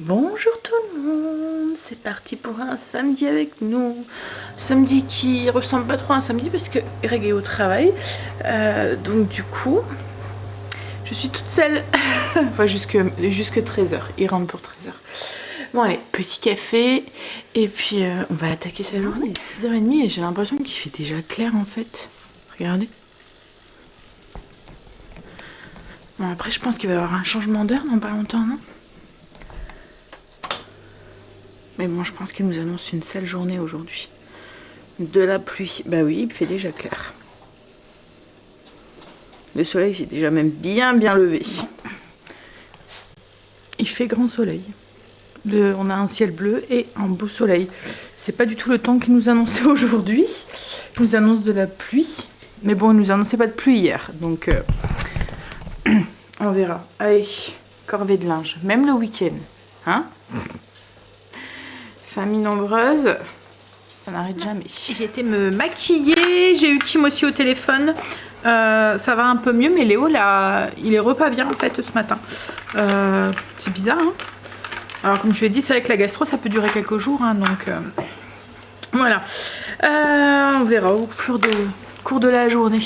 Bonjour tout le monde, c'est parti pour un samedi avec nous. Samedi qui ressemble pas trop à un samedi parce que Greg est au travail. Donc du coup, je suis toute seule. Enfin jusque 13h, il rentre pour 13h. Bon allez, petit café et puis on va attaquer sa journée. 6h30 et j'ai l'impression qu'il fait déjà clair en fait. Regardez. Bon après je pense qu'il va y avoir un changement d'heure dans pas longtemps, non ? Mais bon, je pense qu'il nous annonce une sale journée aujourd'hui. De la pluie. Bah oui, il fait déjà clair. Le soleil s'est déjà même bien levé. Il fait grand soleil. On a un ciel bleu et un beau soleil. C'est pas du tout le temps qu'il nous annonçait aujourd'hui. Il nous annonce de la pluie. Mais bon, il nous annonçait pas de pluie hier. Donc, on verra. Allez, corvée de linge. Même le week-end. Hein ? Famille nombreuse, ça n'arrête jamais. J'ai été me maquiller, j'ai eu Kim aussi au téléphone. Ça va un peu mieux, mais Léo, là, il est repas bien en fait ce matin. C'est bizarre, hein. Alors comme je l'ai dit, c'est vrai que la gastro, ça peut durer quelques jours, hein, donc voilà. On verra au cours de la journée.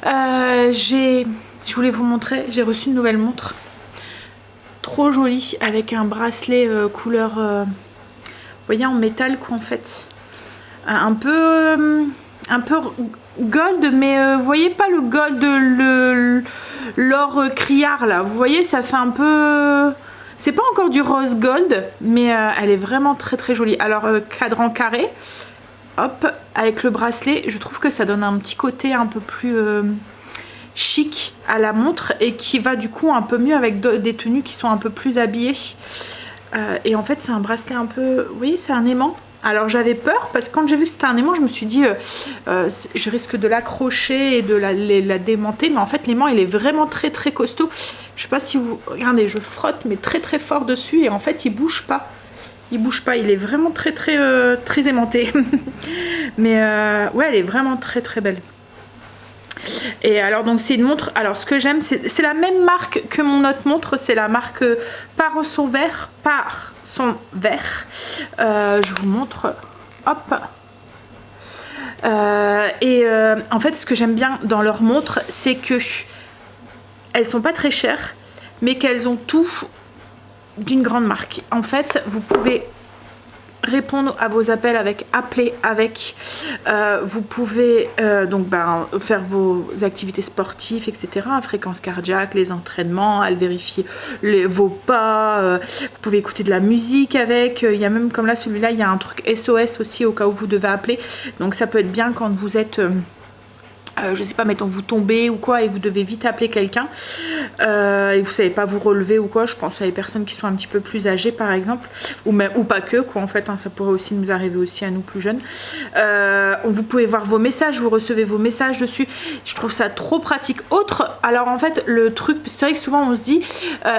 Je voulais vous montrer, j'ai reçu une nouvelle montre. Trop jolie, avec un bracelet couleur... vous voyez, en métal quoi en fait, un peu gold, mais vous voyez pas le gold, l'or criard là, vous voyez, ça fait un peu, c'est pas encore du rose gold, mais elle est vraiment très jolie. Alors cadran carré, hop, avec le bracelet, je trouve que ça donne un petit côté un peu plus chic à la montre et qui va du coup un peu mieux avec des tenues qui sont un peu plus habillées. Et en fait c'est un bracelet un peu, vous voyez, c'est un aimant. Alors j'avais peur parce que quand j'ai vu que c'était un aimant, je me suis dit je risque de l'accrocher et de la démonter, mais en fait l'aimant il est vraiment très costaud. Je sais pas si vous regardez, je frotte mais très fort dessus et en fait il bouge pas. Il est vraiment très aimanté. Mais ouais, elle est vraiment très belle. Et alors donc c'est une montre, alors ce que j'aime c'est la même marque que mon autre montre, c'est la marque Par son verre. Je vous montre, hop. En fait ce que j'aime bien dans leurs montres, c'est que elles sont pas très chères mais qu'elles ont tout d'une grande marque. En fait vous pouvez répondre à vos appels avec appeler avec, vous pouvez donc faire vos activités sportives, etc., à fréquence cardiaque, les entraînements, elle vérifie vos pas, vous pouvez écouter de la musique avec, il y a même comme là celui-là il y a un truc SOS aussi au cas où vous devez appeler, donc ça peut être bien quand vous êtes je sais pas, mettons vous tombez ou quoi et vous devez vite appeler quelqu'un et vous savez pas vous relever ou quoi. Je pense à des personnes qui sont un petit peu plus âgées par exemple, ou pas que quoi en fait, hein, ça pourrait aussi nous arriver aussi à nous plus jeunes. Vous pouvez voir vos messages, vous recevez vos messages dessus. Je trouve ça trop pratique. Alors en fait le truc, c'est vrai que souvent on se dit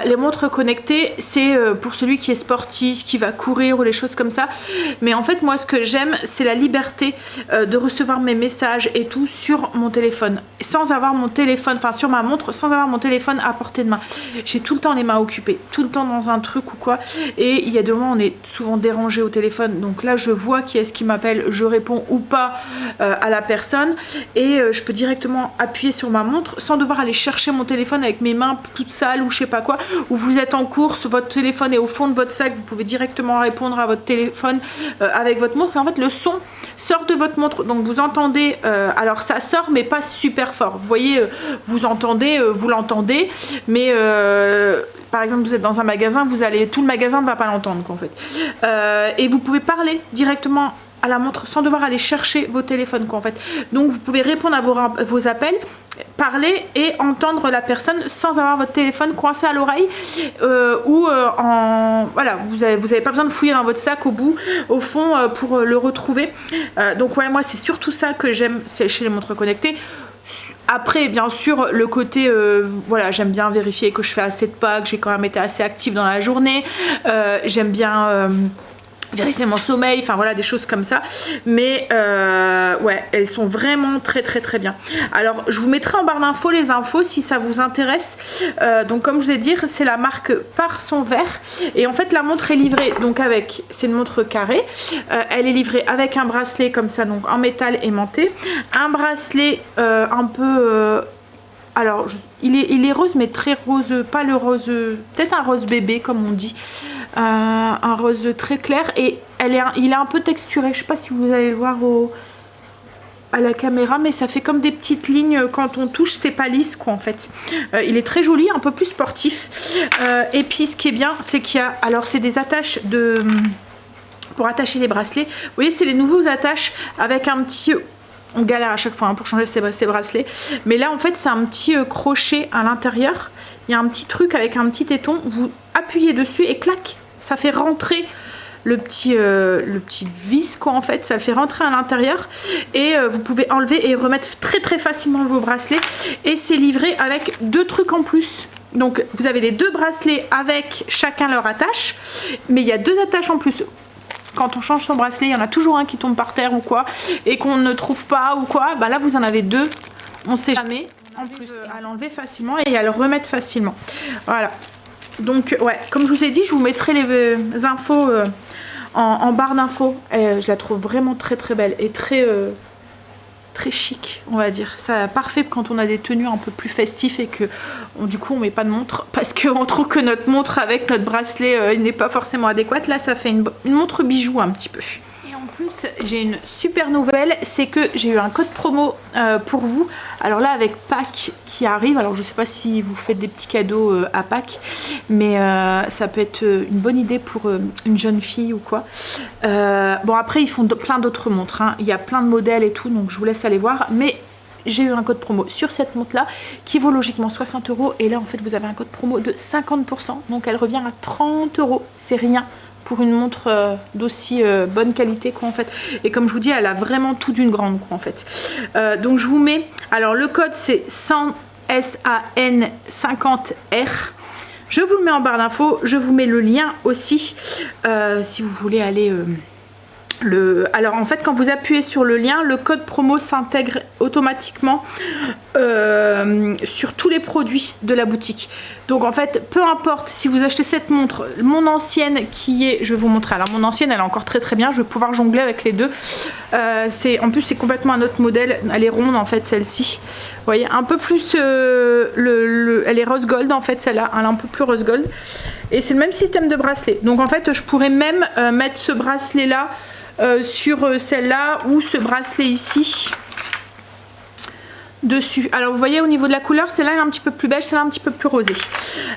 les montres connectées c'est pour celui qui est sportif, qui va courir ou les choses comme ça, mais en fait moi ce que j'aime c'est la liberté de recevoir mes messages et tout sur mon téléphone, sans avoir mon téléphone, enfin sur ma montre, sans avoir mon téléphone à portée de main. J'ai tout le temps les mains occupées, tout le temps dans un truc ou quoi, et il y a des moments où on est souvent dérangé au téléphone, donc là je vois qui est-ce qui m'appelle, je réponds ou pas à la personne, et je peux directement appuyer sur ma montre sans devoir aller chercher mon téléphone avec mes mains toutes sales ou je sais pas quoi, ou vous êtes en course, votre téléphone est au fond de votre sac, vous pouvez directement répondre à votre téléphone avec votre montre, et en fait le son sort de votre montre, donc vous entendez, alors ça sort mais pas super fort, vous voyez, vous entendez, vous l'entendez, mais par exemple vous êtes dans un magasin, tout le magasin ne va pas l'entendre quoi, en fait, et vous pouvez parler directement à la montre sans devoir aller chercher vos téléphones quoi, en fait, donc vous pouvez répondre à vos appels, parler et entendre la personne sans avoir votre téléphone coincé à l'oreille, voilà, vous avez pas besoin de fouiller dans votre sac au fond pour le retrouver. Donc ouais, moi c'est surtout ça que j'aime chez les montres connectées. Après bien sûr le côté voilà, j'aime bien vérifier que je fais assez de pas, que j'ai quand même été assez active dans la journée, j'aime bien vérifier mon sommeil, enfin voilà, des choses comme ça. Mais ouais, elles sont vraiment très bien. Alors je vous mettrai en barre d'infos les infos si ça vous intéresse. Donc comme je vous ai dit, c'est la marque Par Son Verre. Et en fait la montre est livrée donc avec, c'est une montre carrée, elle est livrée avec un bracelet comme ça, donc en métal aimanté, un bracelet un peu alors il est rose mais très rose, pas le rose, peut-être un rose bébé comme on dit, un rose très clair, et il est un peu texturé, je sais pas si vous allez le voir à la caméra, mais ça fait comme des petites lignes quand on touche, c'est pas lisse quoi en fait. Il est très joli, un peu plus sportif, et puis ce qui est bien c'est qu'il y a, alors c'est des attaches pour attacher les bracelets, vous voyez c'est les nouveaux attaches avec un petit, on galère à chaque fois hein, pour changer ces bracelets, mais là en fait c'est un petit crochet à l'intérieur, il y a un petit truc avec un petit téton, vous appuyez dessus et clac, ça fait rentrer le petit vis quoi en fait, ça le fait rentrer à l'intérieur, et vous pouvez enlever et remettre très facilement vos bracelets, et c'est livré avec 2 trucs en plus. Donc vous avez les 2 bracelets avec chacun leur attache, mais il y a 2 attaches en plus. Quand on change son bracelet, il y en a toujours un qui tombe par terre ou quoi, et qu'on ne trouve pas ou quoi, bah là vous en avez 2, on sait jamais, en plus à l'enlever facilement et à le remettre facilement. Voilà, donc ouais, comme je vous ai dit, je vous mettrai les infos en barre d'infos. Je la trouve vraiment très belle et très chic, on va dire. Ça parfait quand on a des tenues un peu plus festives et que du coup on met pas de montre parce qu'on trouve que notre montre avec notre bracelet n'est pas forcément adéquate. Là ça fait une montre bijou un petit peu. Et en plus j'ai une super nouvelle, c'est que j'ai eu un code promo pour vous. Alors là avec Pâques qui arrive, alors je sais pas si vous faites des petits cadeaux à Pâques, mais ça peut être une bonne idée pour une jeune fille ou quoi. Bon après ils font plein d'autres montres hein. Il y a plein de modèles et tout, donc je vous laisse aller voir, mais j'ai eu un code promo sur cette montre là qui vaut logiquement 60 €, et là en fait vous avez un code promo de 50%, donc elle revient à 30 €. C'est rien pour une montre d'aussi bonne qualité quoi en fait, et comme je vous dis elle a vraiment tout d'une grande quoi en fait. Donc je vous mets, alors le code c'est SAN 50R. Je vous le mets en barre d'infos, je vous mets le lien aussi si vous voulez aller alors en fait quand vous appuyez sur le lien, le code promo s'intègre automatiquement sur tous les produits de la boutique. Donc en fait peu importe si vous achetez cette montre, mon ancienne qui est, je vais vous montrer, alors mon ancienne elle est encore très bien, je vais pouvoir jongler avec les deux. En plus c'est complètement un autre modèle, elle est ronde en fait celle-ci, vous voyez un peu plus elle est rose gold en fait, celle-là elle est un peu plus rose gold, et c'est le même système de bracelet. Donc en fait je pourrais même mettre ce bracelet là sur celle-là, ou ce bracelet ici dessus. Alors vous voyez au niveau de la couleur, celle-là elle est un petit peu plus beige, celle-là un petit peu plus rosée,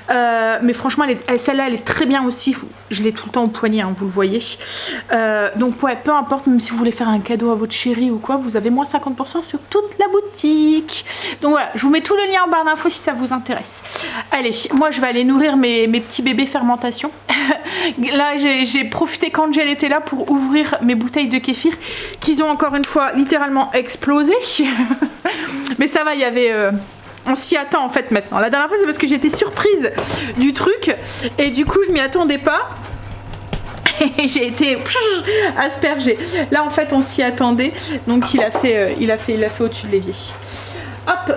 mais franchement celle-là elle est très bien aussi, je l'ai tout le temps au poignet hein, vous le voyez. Donc ouais, peu importe, même si vous voulez faire un cadeau à votre chérie ou quoi, vous avez moins 50% sur toute la boutique. Donc voilà, je vous mets tout le lien en barre d'infos si ça vous intéresse. Allez, moi je vais aller nourrir mes petits bébés fermentation. Là j'ai profité quand Angel était là pour ouvrir mes bouteilles de kéfir qu'ils ont encore une fois littéralement explosé. Mais ça va, il y avait on s'y attend en fait maintenant. La dernière fois c'est parce que j'étais surprise du truc et du coup je m'y attendais pas et j'ai été aspergée. Là en fait on s'y attendait, donc il a fait au-dessus de l'évier. Hop.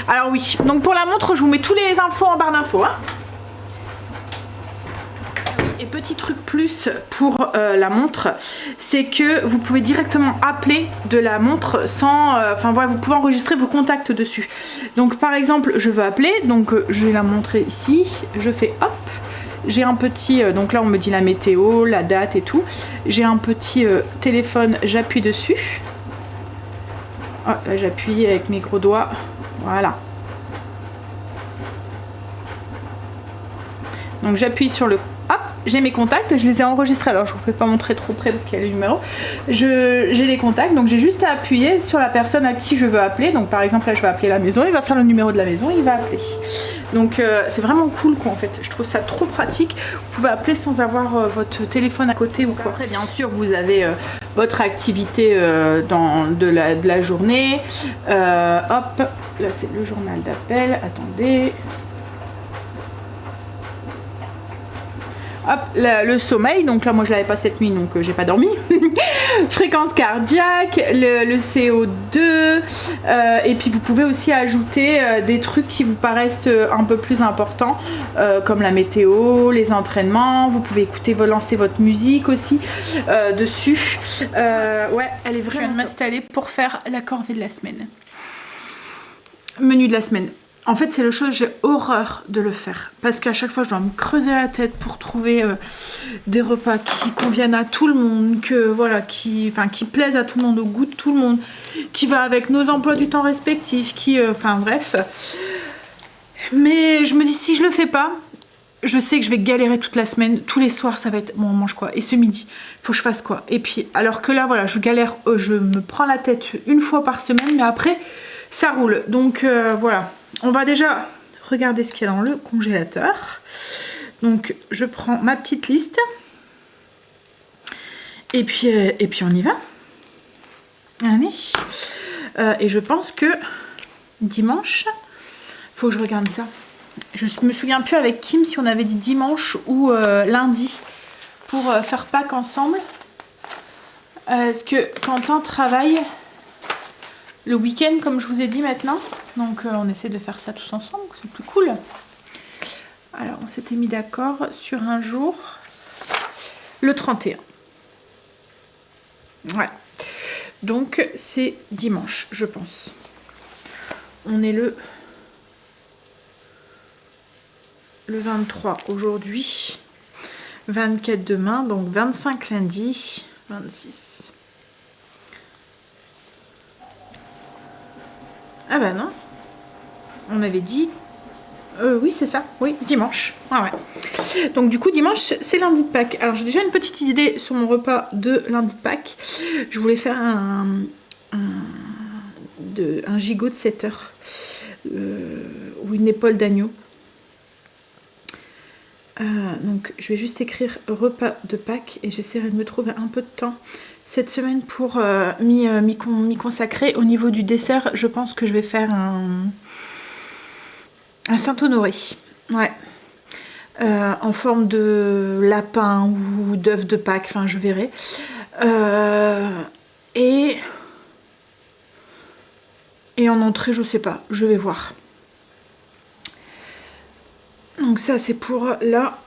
Alors oui, donc pour la montre je vous mets tous les infos en barre d'infos hein. Et petit truc plus pour la montre, c'est que vous pouvez directement appeler de la montre sans... Enfin voilà, vous pouvez enregistrer vos contacts dessus. Donc par exemple, je veux appeler, donc je vais la montrer ici, je fais hop, j'ai un petit... donc là on me dit la météo, la date et tout. J'ai un petit téléphone, j'appuie dessus. Oh, là j'appuie avec mes gros doigts, voilà. Donc j'appuie sur le... Hop, j'ai mes contacts, je les ai enregistrés, alors je ne vous fais pas montrer trop près parce qu'il y a les numéros. J'ai les contacts, donc j'ai juste à appuyer sur la personne à qui je veux appeler. Donc par exemple là je vais appeler la maison, il va faire le numéro de la maison, il va appeler. Donc c'est vraiment cool quoi en fait, je trouve ça trop pratique. Vous pouvez appeler sans avoir votre téléphone à côté ou quoi. Après bien sûr vous avez votre activité de la journée. Hop, là c'est le journal d'appel, attendez. Hop, le sommeil, donc là moi je l'avais pas cette nuit, donc j'ai pas dormi. Fréquence cardiaque, le CO2, et puis vous pouvez aussi ajouter des trucs qui vous paraissent un peu plus importants, comme la météo, les entraînements. Vous pouvez écouter, lancer votre musique aussi dessus. Ouais, elle est vraiment. Je viens de m'installer pour faire la corvée de la semaine. Menu de la semaine. En fait, c'est le chose, j'ai horreur de le faire. Parce qu'à chaque fois, je dois me creuser la tête pour trouver des repas qui conviennent à tout le monde, qui plaisent à tout le monde, au goût de tout le monde, qui va avec nos emplois du temps respectifs, bref. Mais je me dis, si je le fais pas, je sais que je vais galérer toute la semaine. Tous les soirs, ça va être, bon, on mange quoi? Et ce midi, il faut que je fasse quoi? Et puis, alors que là, voilà, je galère, je me prends la tête une fois par semaine, mais après, ça roule. Donc, voilà. On va déjà regarder ce qu'il y a dans le congélateur. Donc je prends ma petite liste. Et puis on y va. Allez. Et je pense que dimanche, faut que je regarde ça. Je me souviens plus avec Kim si on avait dit dimanche ou lundi pour faire Pâques ensemble. Parce que Quentin travaille le week-end, comme je vous ai dit maintenant. Donc on essaie de faire ça tous ensemble, c'est plus cool. Alors on s'était mis d'accord sur un jour, le 31. Ouais. Donc c'est dimanche, je pense. On est le 23 aujourd'hui, 24 demain, donc 25 lundi, 26. Ah bah non, on avait dit, oui c'est ça, oui, dimanche. Ah ouais. Donc du coup dimanche c'est lundi de Pâques. Alors j'ai déjà une petite idée sur mon repas de lundi de Pâques. Je voulais faire un gigot de 7 heures ou une épaule d'agneau. Donc je vais juste écrire repas de Pâques et j'essaierai de me trouver un peu de temps cette semaine pour m'y consacrer. Au niveau du dessert, je pense que je vais faire un Saint-Honoré. Ouais. En forme de lapin ou d'œuf de Pâques, enfin je verrai. Et en entrée, je sais pas, je vais voir. Donc ça c'est pour là.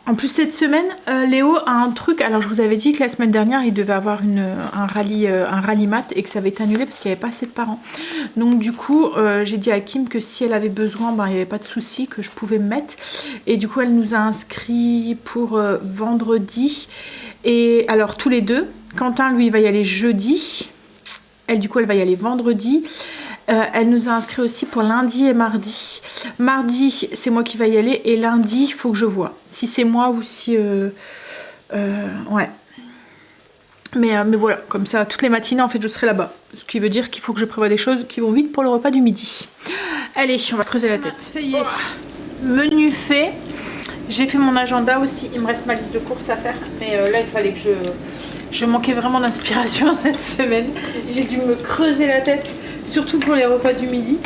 En plus cette semaine, Léo a un truc. Alors je vous avais dit que la semaine dernière il devait avoir un rallye mat et que ça avait été annulé parce qu'il n'y avait pas assez de parents. Donc du coup j'ai dit à Kim que si elle avait besoin, il n'y avait pas de souci, que je pouvais me mettre. Et du coup elle nous a inscrit pour vendredi. Et alors tous les deux, Quentin lui il va y aller jeudi. Elle du coup elle va y aller vendredi. Elle nous a inscrit aussi pour lundi et mardi. Mardi, c'est moi qui vais y aller. Et lundi, il faut que je vois. Si c'est moi ou si... ouais. Mais voilà, comme ça, toutes les matinées, en fait, je serai là-bas. Ce qui veut dire qu'il faut que je prévoie des choses qui vont vite pour le repas du midi. Allez, on va creuser la tête. Ça y est. Menu fait. J'ai fait mon agenda aussi. Il me reste ma liste de courses à faire. Mais là, il fallait que je manquais vraiment d'inspiration cette semaine. J'ai dû me creuser la tête. Surtout pour les repas du midi.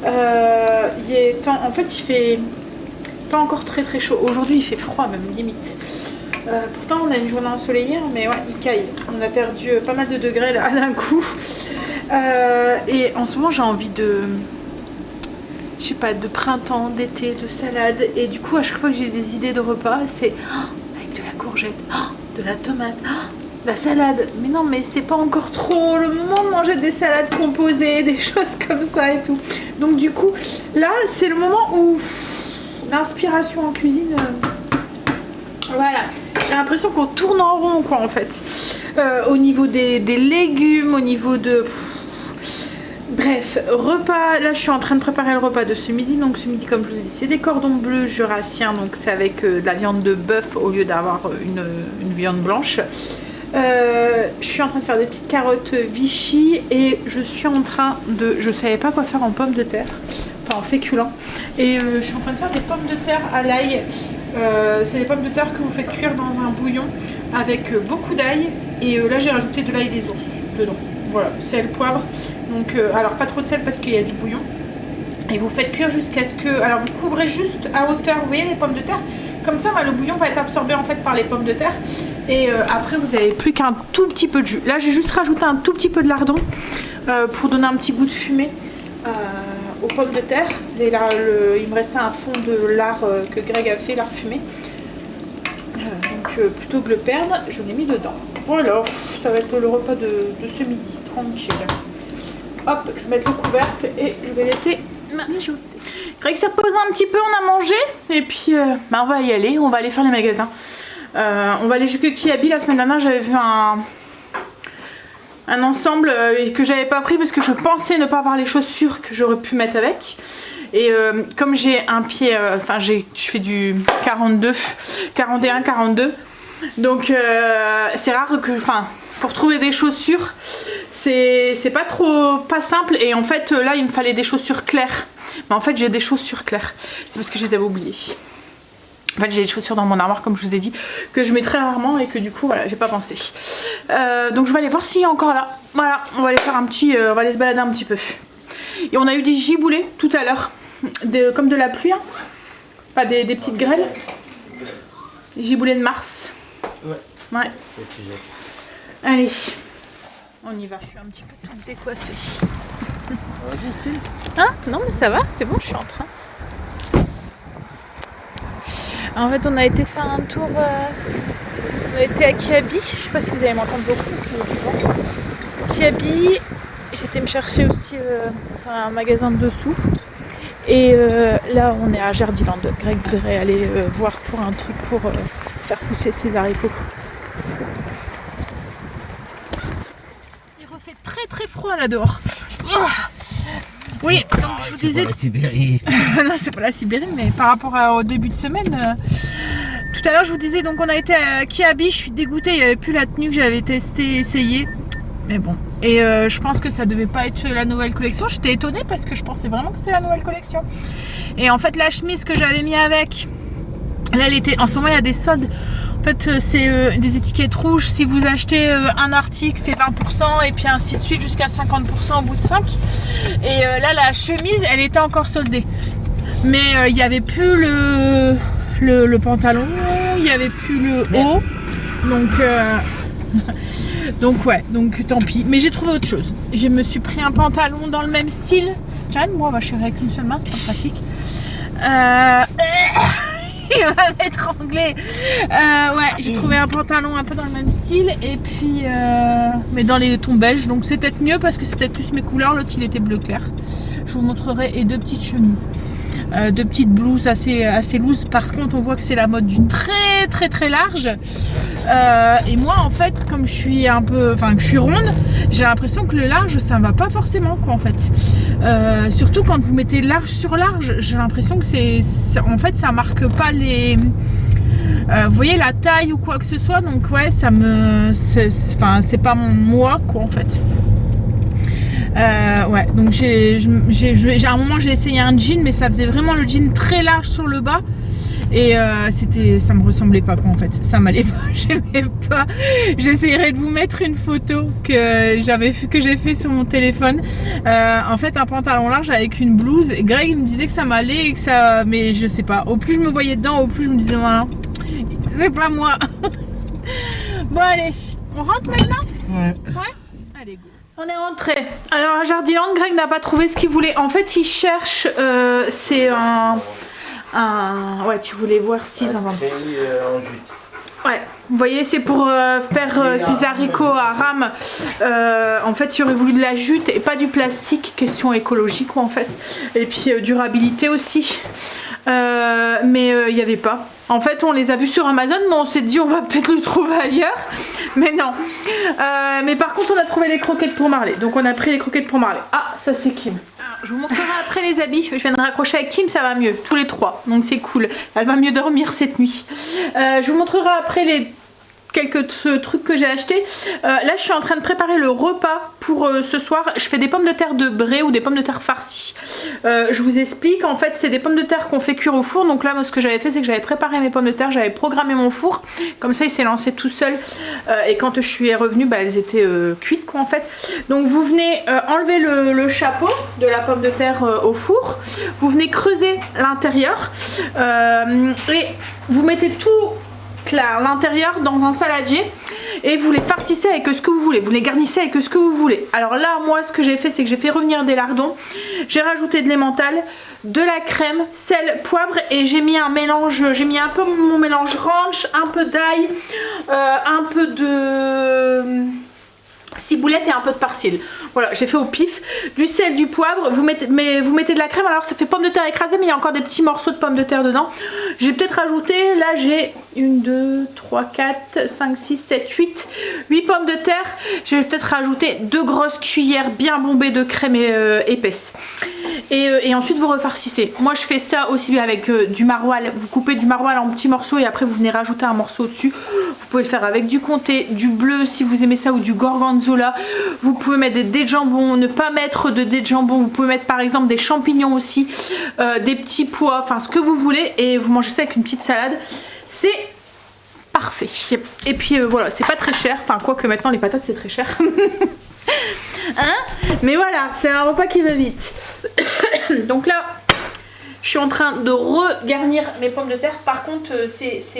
En fait, il fait pas encore très très chaud. Aujourd'hui, il fait froid même, limite. Pourtant, on a une journée ensoleillée, mais ouais, il caille. On a perdu pas mal de degrés là d'un coup. Et en ce moment, j'ai envie de... Je sais pas, de printemps, d'été, de salade. Et du coup, à chaque fois que j'ai des idées de repas, c'est avec de la courgette, de la tomate, la salade. Mais non, mais c'est pas encore trop le moment de manger des salades composées, des choses comme ça et tout. Donc du coup, là, c'est le moment où l'inspiration en cuisine... Voilà, j'ai l'impression qu'on tourne en rond, quoi, en fait. Au niveau des légumes, au niveau de... Bref, repas, là je suis en train de préparer le repas de ce midi. Donc ce midi, comme je vous ai dit, c'est des cordons bleus jurassiens. Donc c'est avec de la viande de bœuf au lieu d'avoir une viande blanche. Je suis en train de faire des petites carottes Vichy. Et je suis en train de... Je savais pas quoi faire en pommes de terre. Enfin en féculent. Et je suis en train de faire des pommes de terre à l'ail. C'est des pommes de terre que vous faites cuire dans un bouillon avec beaucoup d'ail. Et là j'ai rajouté de l'ail des ours dedans. Voilà, sel, poivre. Donc, alors pas trop de sel parce qu'il y a du bouillon. Et vous faites cuire jusqu'à ce que... Alors vous couvrez juste à hauteur, vous voyez les pommes de terre, Comme ça, le bouillon va être absorbé en fait par les pommes de terre. Et après, vous n'avez plus qu'un tout petit peu de jus. Là, j'ai juste rajouté un tout petit peu de lardon pour donner un petit goût de fumée aux pommes de terre. Et là, il me restait un fond de lard que Greg a fait, lard fumé. Donc plutôt que le perdre, je l'ai mis dedans. Voilà, ça va être le repas de ce midi, tranquille. Hop, je vais mettre le couvercle et je vais laisser mijoter. Greg s'est reposé un petit peu, on a mangé et puis on va y aller, on va aller faire les magasins. On va aller jusqu'à Kiabi. La semaine dernière, j'avais vu un ensemble que j'avais pas pris parce que je pensais ne pas avoir les chaussures que j'aurais pu mettre avec. Et comme j'ai un pied, je fais du 42, 41, 42. Donc c'est rare que, pour trouver des chaussures, c'est pas simple. Et en fait là il me fallait des chaussures claires. Mais en fait j'ai des chaussures claires. C'est parce que je les avais oubliées. En fait j'ai des chaussures dans mon armoire comme je vous ai dit que je mets très rarement et que du coup voilà j'ai pas pensé. Donc je vais aller voir s'il y a encore là. Voilà, on va aller faire on va aller se balader un petit peu. Et on a eu des giboulées tout à l'heure. Comme de la pluie, hein. Pas des petites grêles. Les giboulées de mars. Ouais. Allez, on y va. Je suis un petit peu toute décoiffée. Hein? Non mais ça va, c'est bon, je suis en train. En fait, on a été faire un tour. On a été à Kiabi. Je sais pas si vous allez m'entendre beaucoup parce qu'il y a du vent. Kiabi. J'étais me chercher aussi un magasin de dessous. Et là on est à Jardiland. Greg voudrait aller voir pour un truc pour faire pousser ses haricots. Il refait très très froid là dehors. Oui, donc je vous disais... C'est pas la Sibérie. Non, c'est pas la Sibérie, mais par rapport au début de semaine... Tout à l'heure je vous disais, donc on a été à Kiabi, je suis dégoûtée, il n'y avait plus la tenue que j'avais essayée. Mais bon, et je pense que ça devait pas être la nouvelle collection. J'étais étonnée parce que je pensais vraiment que c'était la nouvelle collection. Et en fait la chemise que j'avais mis avec, là elle était, en ce moment il y a des soldes. En fait c'est des étiquettes rouges. Si vous achetez un article c'est 20% et puis ainsi de suite jusqu'à 50% au bout de 5. Et là la chemise elle était encore soldée. Mais il n'y avait plus le pantalon, il n'y avait plus le haut. Donc ouais, donc tant pis. Mais j'ai trouvé autre chose. Je me suis pris un pantalon dans le même style. Tiens, moi, je suis avec une seule main, c'est pas pratique. Il va m'étrangler. Ouais, j'ai trouvé un pantalon un peu dans le même style. Et puis, mais dans les tons beige. Donc c'est peut-être mieux parce que c'est peut-être plus mes couleurs. L'autre, il était bleu clair. Je vous montrerai. Et deux petites chemises. Deux petites blouses assez loose. Par contre, on voit que c'est la mode du très très très large. Et moi en fait comme je suis un peu, que je suis ronde, j'ai l'impression que le large ça ne va pas forcément quoi en fait. Surtout quand vous mettez large sur large, j'ai l'impression que en fait ça marque pas les vous voyez la taille ou quoi que ce soit. Donc ouais, c'est pas moi quoi en fait. Ouais, donc à un moment j'ai essayé un jean, mais ça faisait vraiment le jean très large sur le bas. Et ça me ressemblait pas quoi en fait, ça m'allait pas, j'aimais pas. J'essayerai de vous mettre une photo que j'ai fait sur mon téléphone. En fait un pantalon large avec une blouse. Et Greg me disait que ça m'allait et que ça, mais je sais pas. Au plus je me voyais dedans, au plus je me disais voilà, c'est pas moi. Bon allez, on rentre maintenant. Ouais. Allez go. On est rentré. Alors à Jardiland, Greg n'a pas trouvé ce qu'il voulait. En fait il cherche, c'est ouais, tu voulais voir 6 en jute. Ouais, vous voyez, c'est pour faire ces haricots à rame. En fait, il aurait voulu de la jute et pas du plastique. Question écologique, quoi, en fait. Et puis durabilité aussi. Mais il n'y avait pas. En fait, on les a vus sur Amazon, mais on s'est dit on va peut-être le trouver ailleurs. Mais non. Mais par contre, on a trouvé les croquettes pour Marley. Donc, on a pris les croquettes pour Marley. Ah, ça c'est Kim. Je vous montrerai après les habits. Je viens de raccrocher avec Kim, ça va mieux. Tous les trois. Donc, c'est cool. Elle va mieux dormir cette nuit. Je vous montrerai après les quelques trucs que j'ai achetés. Là je suis en train de préparer le repas pour ce soir. Je fais des pommes de terre de Bray ou des pommes de terre farcies. Je vous explique, en fait c'est des pommes de terre qu'on fait cuire au four. Donc là moi ce que j'avais fait c'est que j'avais préparé mes pommes de terre, j'avais programmé mon four, comme ça il s'est lancé tout seul. Et quand je suis revenue elles étaient cuites quoi en fait. Donc vous venez enlever le chapeau de la pomme de terre au four, vous venez creuser l'intérieur et vous mettez tout l'intérieur dans un saladier et vous les farcissez avec ce que vous voulez, vous les garnissez avec ce que vous voulez. Alors là moi ce que j'ai fait c'est que j'ai fait revenir des lardons, j'ai rajouté de l'emmental, de la crème, sel, poivre et j'ai mis un mélange, j'ai mis un peu mon mélange ranch, un peu d'ail, un peu de ciboulette et un peu de persil. Voilà, j'ai fait au pif, du sel, du poivre, vous mettez de la crème, alors ça fait pomme de terre écrasée mais il y a encore des petits morceaux de pommes de terre dedans. J'ai peut-être rajouté, là j'ai 1, 2, 3, 4, 5, 6, 7, 8 pommes de terre. Je vais peut-être rajouter 2 grosses cuillères bien bombées de crème épaisse. Et ensuite vous refarcissez. Moi je fais ça aussi avec du maroilles. Vous coupez du maroilles en petits morceaux et après vous venez rajouter un morceau dessus. Vous pouvez le faire avec du comté, du bleu si vous aimez ça ou du gorgonzola. Vous pouvez mettre des dés de jambon, ne pas mettre de dés de jambon. Vous pouvez mettre par exemple des champignons aussi, des petits pois, enfin ce que vous voulez. Et vous mangez ça avec une petite salade. C'est parfait. Et puis voilà, c'est pas très cher. Enfin quoique maintenant les patates c'est très cher. Hein, mais voilà, c'est un repas qui va vite. Donc là je suis en train de regarnir mes pommes de terre. Par contre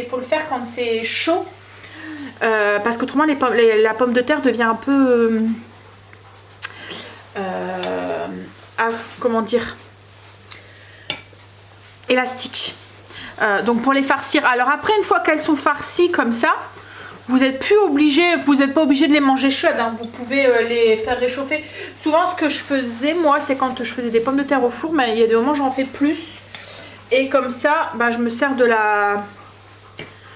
faut le faire quand c'est chaud, parce qu'autrement la pomme de terre devient un peu comment dire, élastique. Donc pour les farcir, alors après une fois qu'elles sont farcies comme ça, vous n'êtes plus obligé, vous n'êtes pas obligé de les manger chaudes, hein. Vous pouvez les faire réchauffer. Souvent ce que je faisais moi, c'est quand je faisais des pommes de terre au four, mais il y a des moments j'en fais plus. Et comme ça, bah, je me sers de la...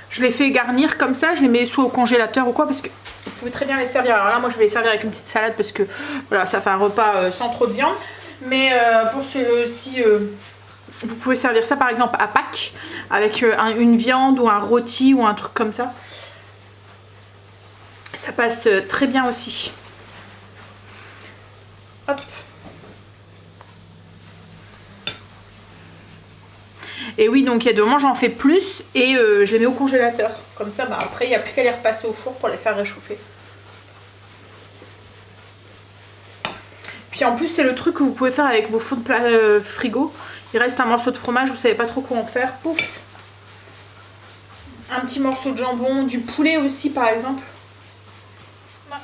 Je les fais garnir comme ça, je les mets soit au congélateur ou quoi, parce que vous pouvez très bien les servir. Alors là moi je vais les servir avec une petite salade parce que voilà, ça fait un repas sans trop de viande. Mais pour ceux-ci... vous pouvez servir ça par exemple à Pâques avec une viande ou un rôti ou un truc comme ça. Ça passe très bien aussi. Hop. Et oui, donc il y a des moments j'en fais plus et je les mets au congélateur. Comme ça, bah, après il n'y a plus qu'à les repasser au four pour les faire réchauffer. Puis en plus c'est le truc que vous pouvez faire avec vos fonds de plat frigo. Il reste un morceau de fromage, vous savez pas trop quoi en faire. Pouf. Un petit morceau de jambon, du poulet aussi par exemple.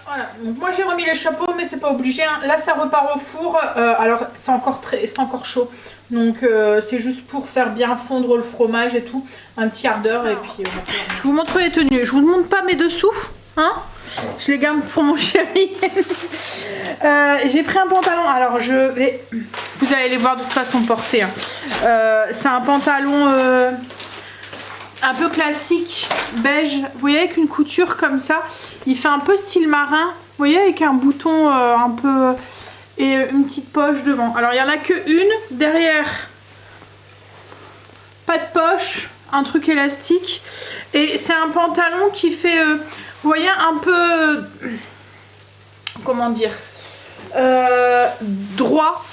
Voilà, donc moi j'ai remis les chapeaux mais c'est pas obligé, hein. Là ça repart au four, alors c'est encore chaud, donc c'est juste pour faire bien fondre le fromage et tout, un petit quart d'heure et puis je vous montre les tenues, je vous montre pas mes dessous, hein, je les garde pour mon chéri. J'ai pris un pantalon, alors vous allez les voir de toute façon porter, hein. C'est un pantalon un peu classique, beige, vous voyez, avec une couture comme ça. Il fait un peu style marin, vous voyez, avec un bouton un peu... et une petite poche devant. Alors il n'y en a que une, derrière, pas de poche, un truc élastique. Et c'est un pantalon qui fait, vous voyez, un peu... comment dire, droit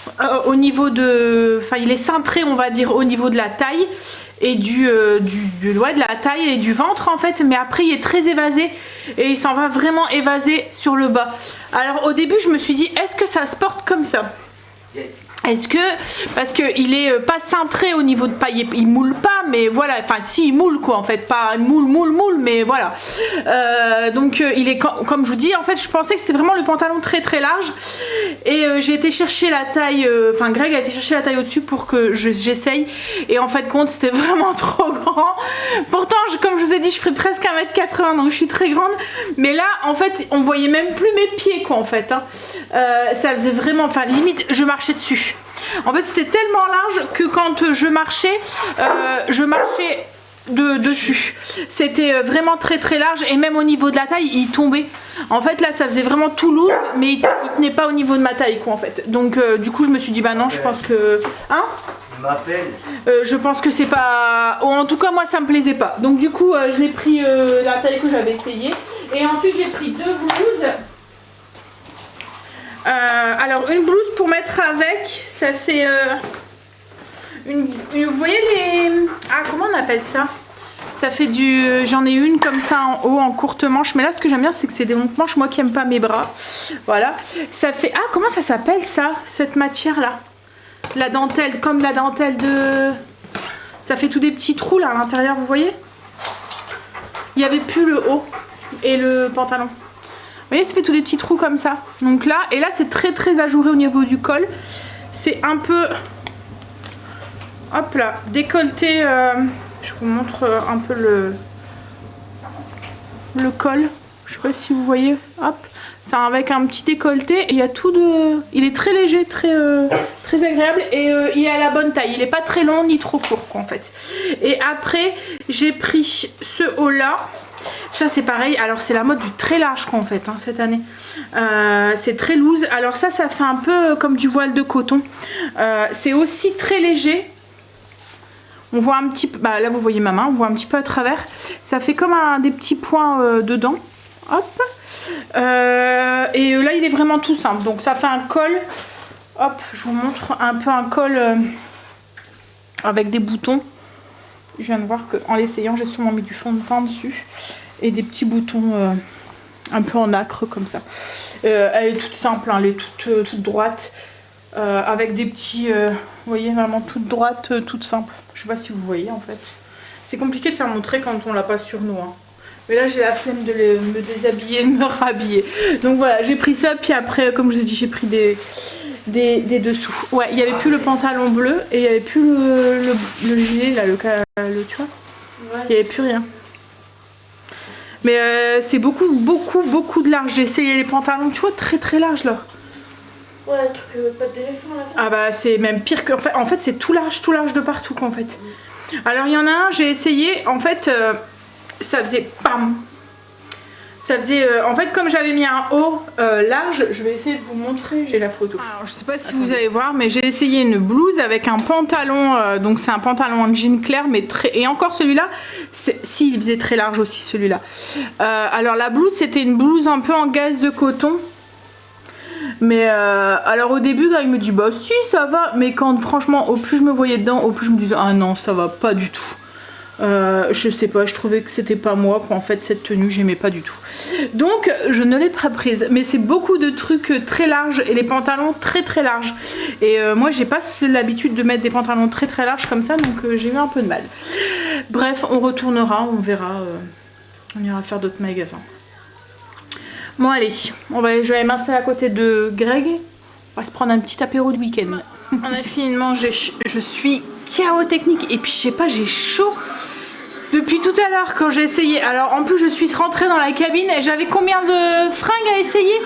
au niveau de... Enfin, il est cintré, on va dire, au niveau de la taille. Et de la taille et du ventre en fait, mais après il est très évasé et il s'en va vraiment évaser sur le bas. Alors au début je me suis dit est-ce que ça se porte comme ça? Est-ce que, parce qu'il est pas cintré au niveau de paille, il moule pas, mais voilà, enfin si il moule quoi en fait, pas moule, mais voilà. Donc il est, comme je vous dis, en fait je pensais que c'était vraiment le pantalon très très large. Et j'ai été chercher la taille, enfin Greg a été chercher la taille au-dessus pour que j'essaye. Et en fait compte c'était vraiment trop grand. Pourtant comme je vous ai dit je ferais presque 1m80 donc je suis très grande. Mais là en fait on voyait même plus mes pieds quoi en fait, hein. Ça faisait vraiment, enfin limite je marchais dessus. En fait c'était tellement large que quand je marchais dessus. C'était vraiment très très large et même au niveau de la taille il tombait. En fait là ça faisait vraiment tout lourd mais il tenait pas au niveau de ma taille quoi en fait. Donc du coup je me suis dit bah non je pense que... Hein, je pense que c'est pas... en tout cas moi ça me plaisait pas. Donc du coup je l'ai pris la taille que j'avais essayé. Et ensuite j'ai pris 2 blouses. Alors une blouse pour mettre avec, ça fait vous voyez les... Ah comment on appelle ça? Ça fait du... J'en ai une comme ça en haut en courte manche. Mais là ce que j'aime bien c'est que c'est des manches moi qui aime pas mes bras. Voilà. Ça fait... Ah comment ça s'appelle ça? Cette matière là? La dentelle, comme la dentelle de... Ça fait tous des petits trous là à l'intérieur, vous voyez? Il n'y avait plus le haut et le pantalon. Vous voyez, ça fait tous des petits trous comme ça. Donc là, et là c'est très très ajouré au niveau du col. C'est un peu, hop là, décolleté. Je vous montre un peu le col. Je sais pas si vous voyez. Hop, c'est avec un petit décolleté et il y a tout de. Il est très léger, très agréable et il est à la bonne taille. Il est pas très long ni trop court quoi, en fait. Et après, j'ai pris ce haut là. Ça c'est pareil, alors c'est la mode du très large quoi en fait hein, cette année. C'est très loose, alors ça fait un peu comme du voile de coton. C'est aussi très léger. On voit un petit peu, bah là vous voyez ma main, on voit un petit peu à travers. Ça fait comme des petits points dedans. Hop. Et là il est vraiment tout simple, donc ça fait un col. Hop, je vous montre un peu un col avec des boutons. Je viens de voir qu'en l'essayant, j'ai sûrement mis du fond de teint dessus. Et des petits boutons un peu en nacre comme ça. Elle est toute simple, hein, elle est toute droite. Avec des petits... vous voyez, vraiment toute droite, toute simple. Je sais pas si vous voyez en fait. C'est compliqué de faire montrer quand on l'a pas sur nous. Hein. Mais là, j'ai la flemme de me déshabiller, de me rhabiller. Donc voilà, j'ai pris ça. Puis après, comme je vous ai dit, j'ai pris des dessous. Ouais, il n'y avait plus le pantalon bleu et il n'y avait plus le gilet, là, tu vois. Ouais. Il n'y avait plus rien. Mais c'est beaucoup de large. J'ai essayé les pantalons, tu vois, très large là. Ouais, le truc patte d'éléphant là. Ah bah c'est même pire que... En fait c'est tout large de partout quoi en fait. Alors il y en a un, j'ai essayé, en fait ça faisait pam. Ça faisait... en fait comme j'avais mis un haut large, je vais essayer de vous montrer, j'ai la photo. Alors je sais pas si vous allez voir, mais j'ai essayé une blouse avec un pantalon, donc c'est un pantalon en jean clair, mais très... Et encore celui-là, si il faisait très large aussi celui-là. Alors la blouse, c'était une blouse un peu en gaze de coton. Mais alors au début quand il me dit bah si ça va, mais quand franchement au plus je me voyais dedans, au plus je me disais ah non ça va pas du tout. Je sais pas, je trouvais que c'était pas moi quoi, en fait cette tenue j'aimais pas du tout. Donc je ne l'ai pas prise, mais c'est beaucoup de trucs très larges et les pantalons très larges. Et moi j'ai pas l'habitude de mettre des pantalons très larges comme ça, donc j'ai eu un peu de mal. Bref, on retournera, on verra, on ira faire d'autres magasins. Bon allez, je vais aller m'installer à côté de Greg. On va se prendre un petit apéro de week-end. On a fini de manger. Je suis KO technique. Et puis je sais pas, j'ai chaud depuis tout à l'heure quand j'ai essayé. Alors en plus je suis rentrée dans la cabine et j'avais combien de fringues à essayer?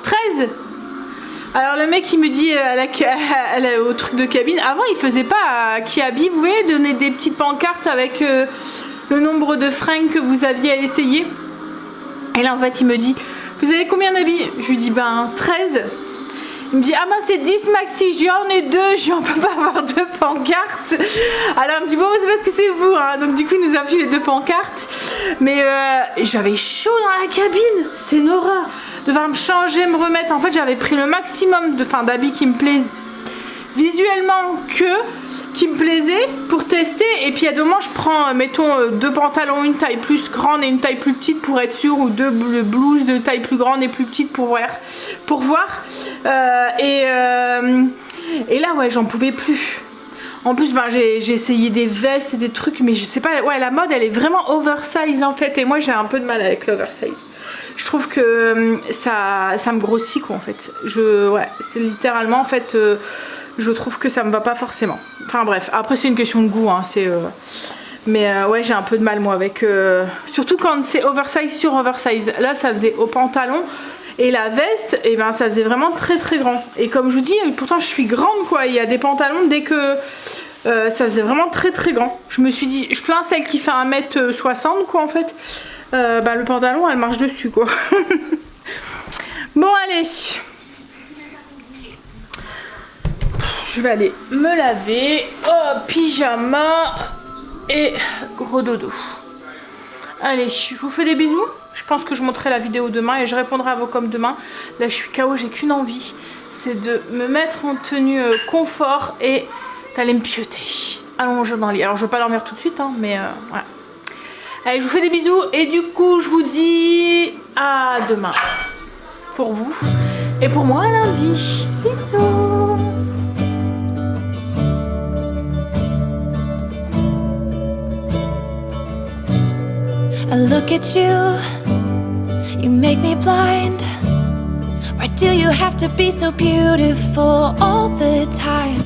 13. Alors le mec il me dit au truc de cabine, avant il faisait pas à Kiabi, vous voyez, donner des petites pancartes avec le nombre de fringues que vous aviez à essayer. Et là en fait il me dit, vous avez combien d'habits? Je lui dis ben 13. Il me dit ah ben c'est 10 maxi. Je dis oh, on est 2, je dis on peut pas avoir 2 pancartes. Alors il me dit bon c'est parce que c'est vous hein. Donc du coup il nous a fait les 2 pancartes. Mais j'avais chaud dans la cabine, c'était une horreur. Devoir me changer, me remettre. En fait j'avais pris le maximum d'habits qui me plaisent visuellement qui me plaisait pour tester, et puis à deux moments je prends mettons 2 pantalons une taille plus grande et une taille plus petite pour être sûr, ou 2 blouses de taille plus grande et plus petite pour voir et là ouais j'en pouvais plus. En plus ben, j'ai essayé des vestes et des trucs, mais je sais pas, ouais la mode elle est vraiment oversize en fait, et moi j'ai un peu de mal avec l'oversize. Je trouve que ça me grossit quoi en fait. Ouais, c'est littéralement en fait je trouve que ça me va pas forcément. Enfin bref, après c'est une question de goût hein, mais ouais j'ai un peu de mal moi avec surtout quand c'est oversize sur oversize. Là ça faisait au pantalon et la veste, et ben ça faisait vraiment très grand. Et comme je vous dis, pourtant je suis grande quoi, il y a des pantalons dès que ça faisait vraiment très grand. Je me suis dit, je plains celle qui fait 1m60 quoi en fait. Bah le pantalon elle marche dessus quoi. Bon allez, je vais aller me laver. Oh, pyjama et gros dodo. Allez, je vous fais des bisous. Je pense que je montrerai la vidéo demain et je répondrai à vos coms demain. Là, je suis KO, j'ai qu'une envie. C'est de me mettre en tenue confort et d'aller me pioter. Allongée dans le lit. Alors, je ne vais pas dormir tout de suite, hein, mais voilà. Allez, je vous fais des bisous et du coup, je vous dis à demain. Pour vous et pour moi, à lundi. Bisous. I look at you, you make me blind. Why do you have to be so beautiful all the time?